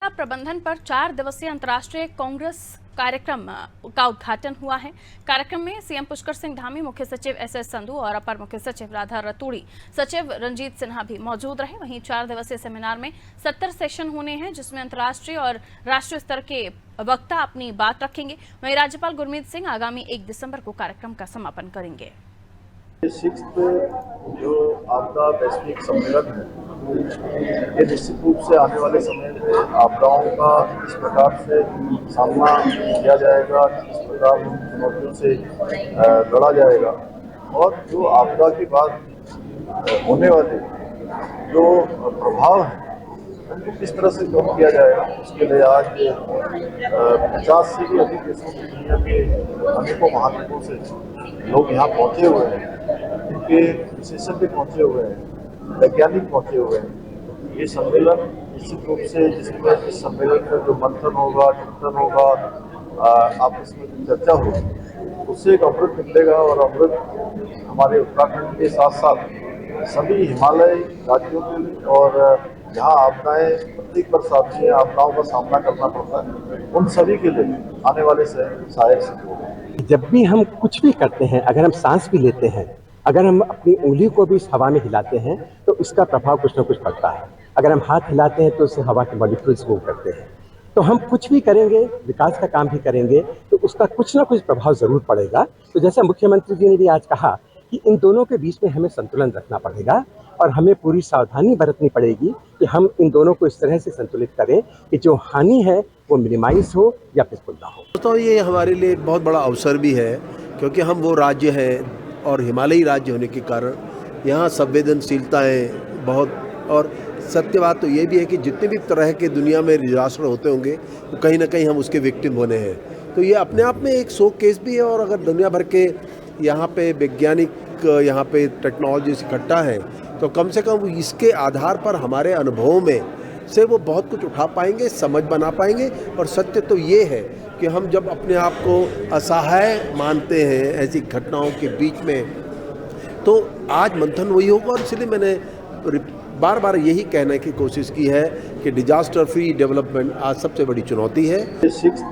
प्रबंधन पर 4 दिवसीय अंतर्राष्ट्रीय कांग्रेस कार्यक्रम का उद्घाटन हुआ है। कार्यक्रम में सीएम पुष्कर सिंह धामी, मुख्य सचिव एसएस संधू और अपर मुख्य सचिव राधा रतूड़ी, सचिव रंजीत सिन्हा भी मौजूद रहे। वहीं 4 दिवसीय सेमिनार में 70 सेशन होने हैं, जिसमें अंतर्राष्ट्रीय और राष्ट्रीय स्तर के वक्ता अपनी बात रखेंगे। वहीं राज्यपाल गुरमीत सिंह आगामी 1 दिसंबर को कार्यक्रम का समापन करेंगे। 6th जो आपदा वैश्विक सम्मेलन है, ये निश्चित रूप से आने वाले समय में आपदाओं का किस प्रकार से सामना किया जाएगा, किस प्रकार चुनौतियों से लड़ा जाएगा और जो आपदा के बाद होने वाले जो प्रभाव हैं उनको किस तरह से कम किया जाएगा, उसके लिए आज 50 से भी अधिक देशों की दुनिया के अनेकों महाद्वीपों से लोग यहाँ पहुँचे हुए हैं। इनके विशेषज्ञ पहुँचे हुए हैं, वैज्ञानिक पहुँचे हुए हैं। ये सम्मेलन निश्चित रूप से जिसमें इस सम्मेलन में जो मंथन होगा, चिंतन होगा, आपस में जो चर्चा होगी, उससे एक अमृत निकलेगा और अमृत हमारे उत्तराखंड के साथ साथ सभी हिमालय राज्यों के लिए और जहाँ आपदाएं प्रत्येक वर्ष आती हैं, आपदाओं का सामना करना पड़ता है, उन सभी के लिए आने वाले सहायक सिद्ध होगा। जब भी हम कुछ भी करते हैं, अगर हम सांस भी लेते हैं, अगर हम अपनी उंगली को भी इस हवा में हिलाते हैं तो इसका प्रभाव कुछ न कुछ पड़ता है। अगर हम हाथ हिलाते हैं तो उससे हवा के मॉलिक्यूल्स मूव करते हैं। तो हम कुछ भी करेंगे, विकास का काम भी करेंगे तो उसका कुछ ना कुछ प्रभाव जरूर पड़ेगा। तो जैसा मुख्यमंत्री जी ने भी आज कहा कि इन दोनों के बीच में हमें संतुलन रखना पड़ेगा और हमें पूरी सावधानी बरतनी पड़ेगी कि हम इन दोनों को इस तरह से संतुलित करें कि जो हानि है वो मिनिमाइज हो या बिल्कुल ना हो। तो ये हमारे लिए एक बहुत बड़ा अवसर भी है, क्योंकि हम वो राज्य हैं और हिमालयी राज्य होने के कारण यहाँ संवेदनशीलताएं बहुत, और सत्य बात तो ये भी है कि जितने भी तरह के दुनिया में डिजास्टर होते होंगे तो कहीं ना कहीं हम उसके विक्टिम होने हैं। तो ये अपने आप में एक शो केस भी है। और अगर दुनिया भर के यहाँ पे वैज्ञानिक यहाँ पे टेक्नोलॉजी इकट्ठा है तो कम से कम इसके आधार पर हमारे अनुभवों में से वो बहुत कुछ उठा पाएंगे, समझ बना पाएंगे। और सत्य तो ये है कि हम जब अपने आप को असहाय मानते हैं ऐसी घटनाओं के बीच में, तो आज मंथन वही होगा। और इसलिए मैंने बार बार यही कहने की कोशिश की है कि डिजास्टर फ्री डेवलपमेंट आज सबसे बड़ी चुनौती है। 6th